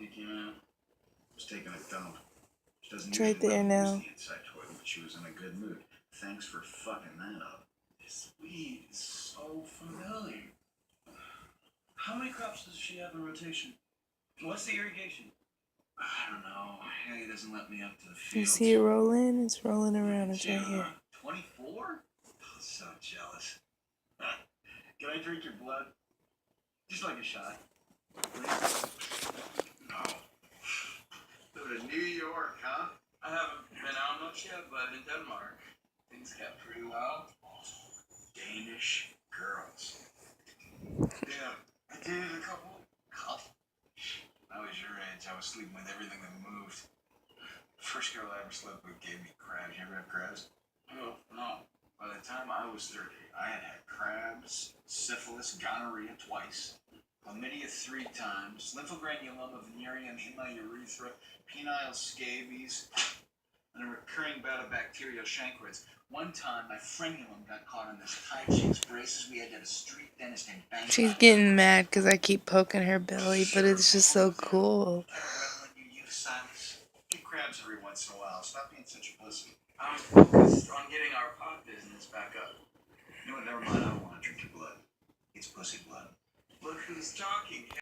She came out. Was taking a dump. She doesn't It's right there now. use the inside toilet, but she was in a good mood. Thanks for fucking that up. This weed is so familiar. How many crops does she have in rotation? What's the irrigation? I don't know. Haley doesn't let me up to the field. You see it rolling? It's rolling around. It's right here. 24? So jealous. Can I drink your blood? Just like a shot. Please? No. Go to New York, huh? I haven't been out much yet, but in Denmark, things got pretty wild. Danish girls. Yeah, I dated a couple. I was your age. I was sleeping with everything that moved. First girl I ever slept with gave me crabs. You ever have crabs? Oh, no. By the time I was 30, I had had crabs, syphilis, gonorrhea twice, chlamydia 3 times, lymphogranuloma venereum in my urethra, penile scabies, and a recurring bout of bacterial chancroids. One time, my frenulum got caught on this high chick's braces. We had to have a street dentist in Bangkok. She's getting mad because I keep poking her belly, but it's just so cool. Get crabs every once in a while. Stop being such a pussy. I'm focused on getting our pot business back up. You know what? Never mind. I don't want to drink your blood. It's pussy blood. Look who's talking.